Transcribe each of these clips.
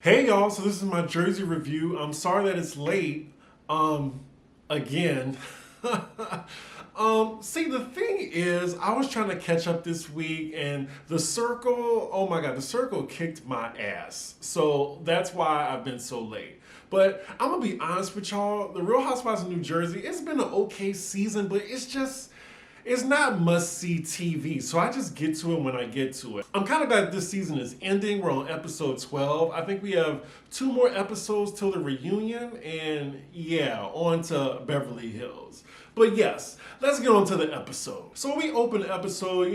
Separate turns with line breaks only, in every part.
Hey y'all, so this is my jersey review. I'm sorry that it's late. Again. See, the thing is, I was trying to catch up this week and the circle, oh my god, the circle kicked my ass. So that's why I've been so late. But I'm gonna be honest with y'all, the Real Housewives of New Jersey, it's been an okay season, but it's not must-see TV, so I just get to it when I get to it. I'm kind of glad this season is ending. We're on episode 12. I think we have 2 more episodes till the reunion, and yeah, on to Beverly Hills. But yes, let's get on to the episode. So we open the episode,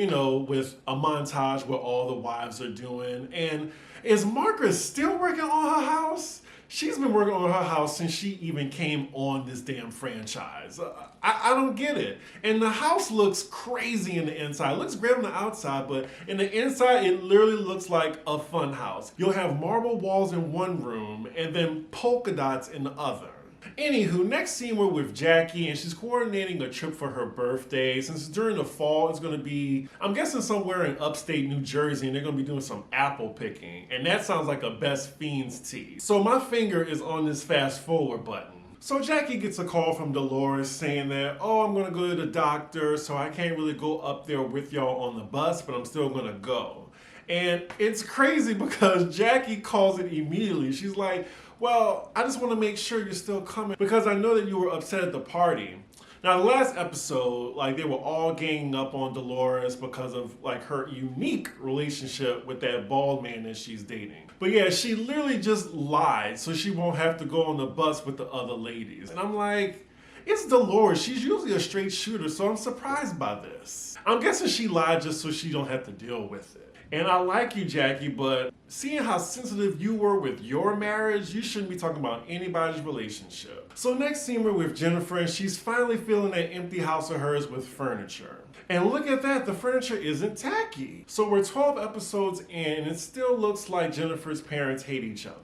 with a montage where all the wives are doing, and is Margaret still working on her house? She's been working on her house since she even came on this damn franchise. I don't get it. And the house looks crazy in the inside. It looks great on the outside, but in the inside, it literally looks like a fun house. You'll have marble walls in one room and then polka dots in the other. Anywho, next scene we're with Jackie and she's coordinating a trip for her birthday. Since during the fall, it's going to be, I'm guessing somewhere in upstate New Jersey, and they're going to be doing some apple picking. And that sounds like a Best Fiends tea. So my finger is on this fast forward button. So Jackie gets a call from Dolores saying that, I'm going to go to the doctor, so I can't really go up there with y'all on the bus, but I'm still going to go. And it's crazy because Jackie calls it immediately. She's like, well, I just want to make sure you're still coming because I know that you were upset at the party. Now, the last episode, they were all ganging up on Dolores because of, her unique relationship with that bald man that she's dating. But yeah, she literally just lied so she won't have to go on the bus with the other ladies. And I'm like, it's Dolores. She's usually a straight shooter, so I'm surprised by this. I'm guessing she lied just so she don't have to deal with it. And I like you, Jackie, but seeing how sensitive you were with your marriage, you shouldn't be talking about anybody's relationship. So next scene, we're with Jennifer, and she's finally filling that empty house of hers with furniture. And look at that, the furniture isn't tacky. So we're 12 episodes in, and it still looks like Jennifer's parents hate each other.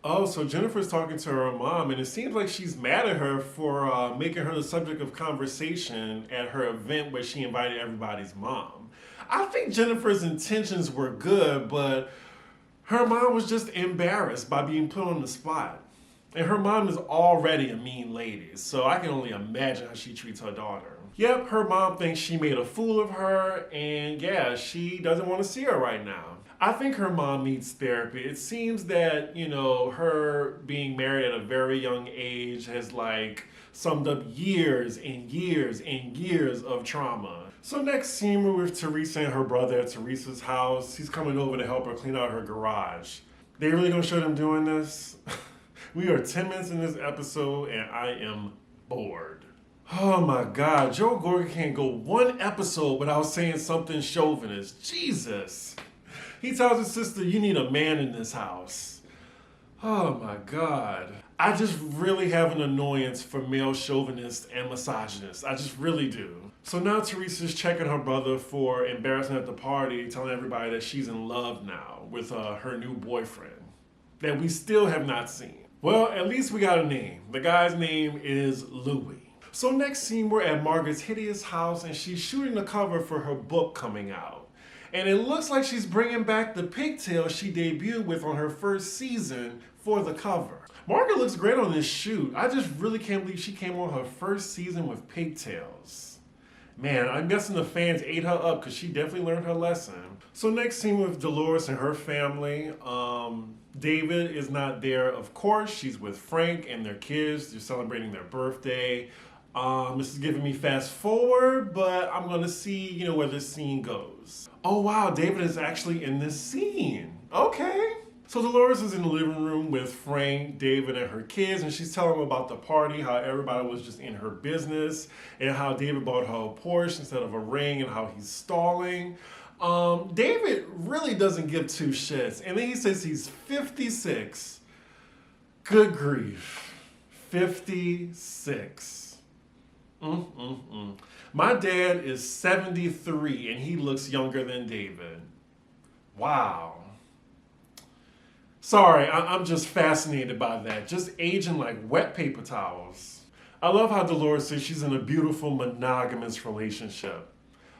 Oh, so Jennifer's talking to her mom, and it seems like she's mad at her for making her the subject of conversation at her event where she invited everybody's mom. I think Jennifer's intentions were good, but her mom was just embarrassed by being put on the spot. And her mom is already a mean lady, so I can only imagine how she treats her daughter. Yep, her mom thinks she made a fool of her, and yeah, she doesn't want to see her right now. I think her mom needs therapy. It seems that, her being married at a very young age has summed up years and years and years of trauma. So next scene, we're with Teresa and her brother at Teresa's house. He's coming over to help her clean out her garage. They really gonna show them doing this? We are 10 minutes in this episode and I am bored. Oh my God, Joe Gorga can't go one episode without saying something chauvinist. Jesus. He tells his sister, you need a man in this house. Oh my God. I just really have an annoyance for male chauvinists and misogynists. I just really do. So now Teresa's checking her brother for embarrassment at the party, telling everybody that she's in love now with her new boyfriend that we still have not seen. Well, at least we got a name. The guy's name is Louis. So next scene, we're at Margaret's hideous house and she's shooting the cover for her book coming out. And it looks like she's bringing back the pigtails she debuted with on her first season for the cover. Margaret looks great on this shoot. I just really can't believe she came on her first season with pigtails. Man, I'm guessing the fans ate her up because she definitely learned her lesson. So next scene with Dolores and her family. David is not there, of course. She's with Frank and their kids. They're celebrating their birthday. This is giving me fast forward, but I'm going to see, where this scene goes. Oh wow, David is actually in this scene. Okay. So Dolores is in the living room with Frank, David, and her kids, and she's telling them about the party, how everybody was just in her business, and how David bought her a Porsche instead of a ring, and how he's stalling. David really doesn't give 2 shits, and then he says he's 56. Good grief. 56. My dad is 73, and he looks younger than David. Wow. Sorry, I'm just fascinated by that. Just aging like wet paper towels. I love how Dolores says she's in a beautiful monogamous relationship.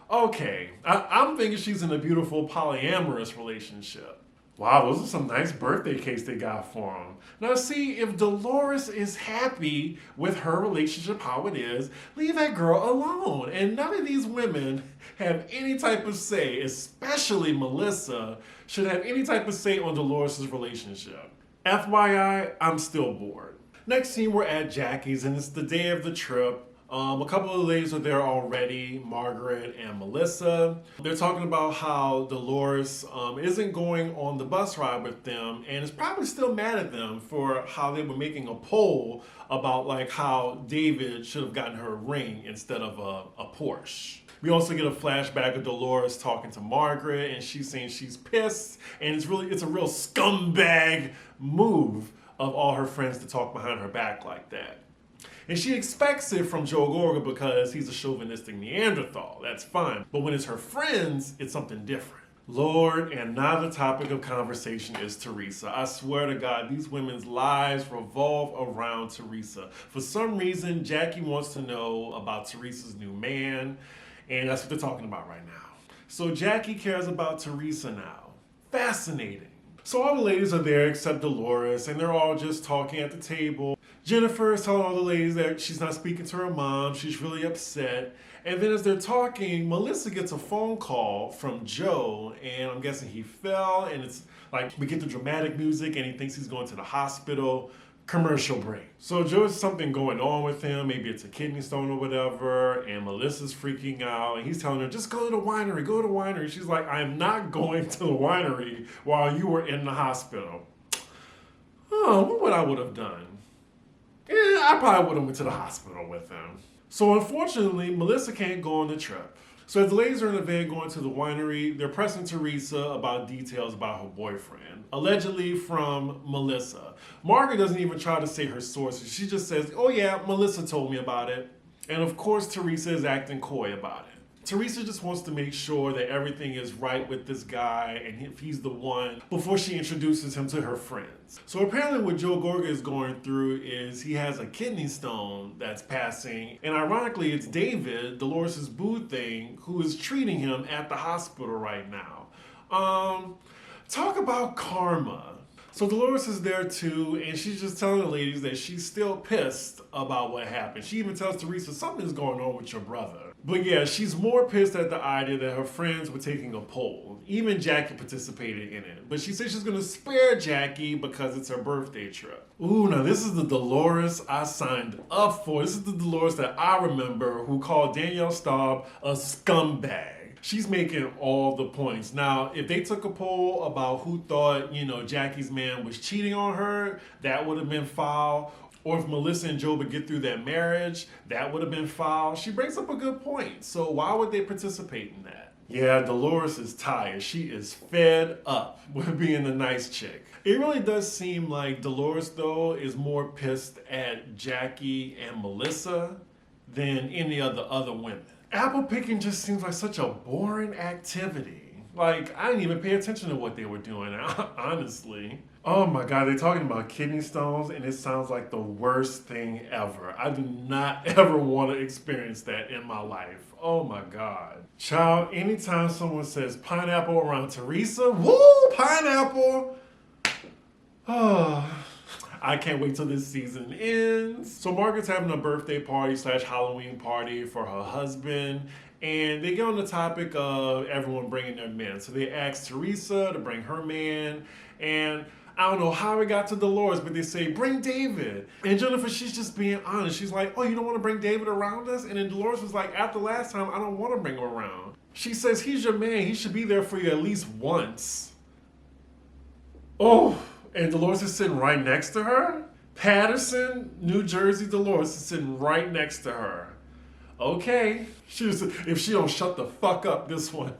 Okay, I'm thinking she's in a beautiful polyamorous relationship. Wow, those are some nice birthday cakes they got for him. Now, see, if Dolores is happy with her relationship how it is, leave that girl alone. And none of these women have any type of say, especially Melissa, should have any type of say on Dolores' relationship. FYI, I'm still bored. Next scene, we're at Jackie's, and it's the day of the trip. A couple of ladies are there already, Margaret and Melissa. They're talking about how Dolores isn't going on the bus ride with them and is probably still mad at them for how they were making a poll about like how David should have gotten her a ring instead of a Porsche. We also get a flashback of Dolores talking to Margaret, and she's saying she's pissed, and it's a real scumbag move of all her friends to talk behind her back like that. And she expects it from Joe Gorga because he's a chauvinistic Neanderthal. That's fine. But when it's her friends, it's something different. Lord, and now the topic of conversation is Teresa. I swear to God, these women's lives revolve around Teresa. For some reason, Jackie wants to know about Teresa's new man, and that's what they're talking about right now. So Jackie cares about Teresa now. Fascinating. So all the ladies are there except Dolores, and they're all just talking at the table. Jennifer is telling all the ladies that she's not speaking to her mom. She's really upset. And then as they're talking, Melissa gets a phone call from Joe, and I'm guessing he fell, and it's like we get the dramatic music, and he thinks he's going to the hospital. Commercial break. So Joe's something going on with him. Maybe it's a kidney stone or whatever, and Melissa's freaking out, and he's telling her, just go to the winery, go to the winery. She's like, I'm not going to the winery while you were in the hospital. Oh, what I would have done? Yeah, I probably would have went to the hospital with him. So unfortunately, Melissa can't go on the trip. So as the ladies are in the van going to the winery, they're pressing Teresa about details about her boyfriend, allegedly from Melissa. Margaret doesn't even try to say her sources. She just says, oh yeah, Melissa told me about it. And of course, Teresa is acting coy about it. Teresa just wants to make sure that everything is right with this guy and if he's the one before she introduces him to her friends. So apparently what Joe Gorga is going through is he has a kidney stone that's passing, and ironically it's David, Dolores' boo thing, who is treating him at the hospital right now. Talk about karma. So Dolores is there too, and she's just telling the ladies that she's still pissed about what happened. She even tells Teresa, something's going on with your brother. But yeah, she's more pissed at the idea that her friends were taking a poll. Even Jackie participated in it. But she says she's going to spare Jackie because it's her birthday trip. Ooh, now this is the Dolores I signed up for. This is the Dolores that I remember who called Danielle Staub a scumbag. She's making all the points. Now, if they took a poll about who thought, Jackie's man was cheating on her, that would have been foul. Or if Melissa and Joe would get through their marriage, that would have been foul. She brings up a good point. So why would they participate in that? Yeah, Dolores is tired. She is fed up with being the nice chick. It really does seem like Dolores, though, is more pissed at Jackie and Melissa than any of the other women. Apple picking just seems like such a boring activity. Like, I didn't even pay attention to what they were doing, honestly. Oh my God, they're talking about kidney stones, and it sounds like the worst thing ever. I do not ever want to experience that in my life. Oh my God. Child, anytime someone says pineapple around Teresa, woo, pineapple. Oh, I can't wait till this season ends. So Margaret's having a birthday party / Halloween party for her husband. And they get on the topic of everyone bringing their men. So they ask Teresa to bring her man. And I don't know how it got to Dolores, but they say, bring David. And Jennifer, she's just being honest. She's like, oh, you don't want to bring David around us? And then Dolores was like, after last time, I don't want to bring him around. She says, he's your man. He should be there for you at least once. Oh, and Dolores is sitting right next to her? Patterson, New Jersey Dolores is sitting right next to her. Okay. If she don't shut the fuck up, this one.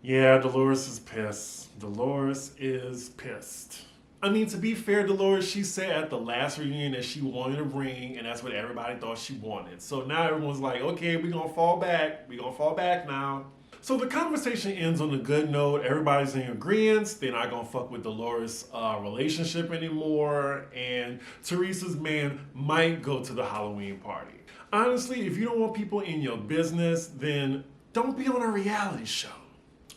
Yeah, Dolores is pissed. Dolores is pissed. I mean, to be fair, Dolores, she said at the last reunion that she wanted a ring, and that's what everybody thought she wanted. So now everyone's like, okay, we're gonna fall back. We're gonna fall back now. So the conversation ends on a good note. Everybody's in agreement. They're not gonna fuck with Dolores' relationship anymore, and Teresa's man might go to the Halloween party. Honestly, if you don't want people in your business, then don't be on a reality show.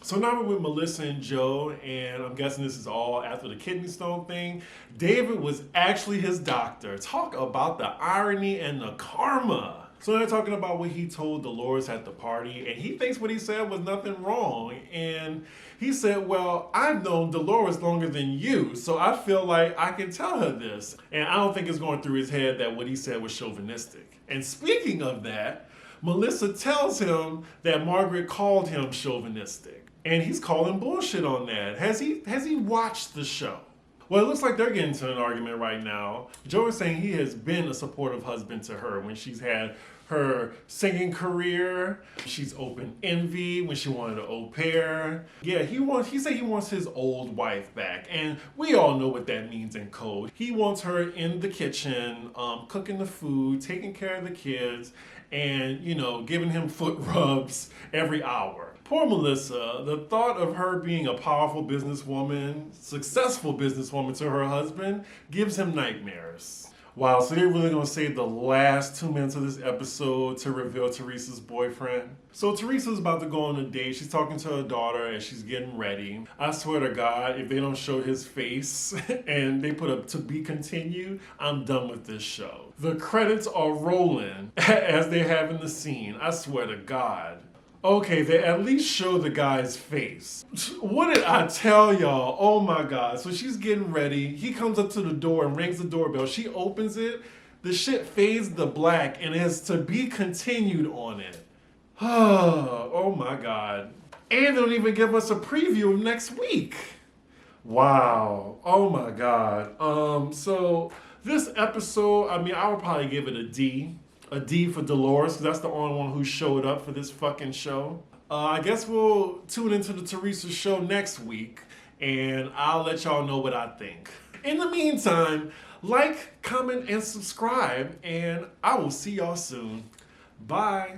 So now we're with Melissa and Joe, and I'm guessing this is all after the kidney stone thing. David was actually his doctor. Talk about the irony and the karma. So they're talking about what he told Dolores at the party, and he thinks what he said was nothing wrong. And he said, well, I've known Dolores longer than you, so I feel like I can tell her this. And I don't think it's going through his head that what he said was chauvinistic. And speaking of that, Melissa tells him that Margaret called him chauvinistic. And he's calling bullshit on that. Has he watched the show? Well, it looks like they're getting into an argument right now. Joe is saying he has been a supportive husband to her when she's had her singing career. She's open envy when she wanted an au pair. Yeah, he said he wants his old wife back. And we all know what that means in code. He wants her in the kitchen, cooking the food, taking care of the kids, and, giving him foot rubs every hour. Poor Melissa, the thought of her being a powerful businesswoman, successful businesswoman to her husband, gives him nightmares. Wow, so they're really gonna save the last 2 minutes of this episode to reveal Teresa's boyfriend. So Teresa's about to go on a date. She's talking to her daughter and she's getting ready. I swear to God, if they don't show his face and they put a "to be continued," I'm done with this show. The credits are rolling as they're having the scene. I swear to God. Okay, they at least show the guy's face. What did I tell y'all? Oh my God. So she's getting ready. He comes up to the door and rings the doorbell. She opens it. The shit fades to black and it has "to be continued" on it. Oh my God. And they don't even give us a preview of next week. Wow. Oh my God. So this episode, I would probably give it a D. A D for Dolores, because that's the only one who showed up for this fucking show. I guess we'll tune into the Teresa show next week, and I'll let y'all know what I think. In the meantime, like, comment, and subscribe, and I will see y'all soon. Bye.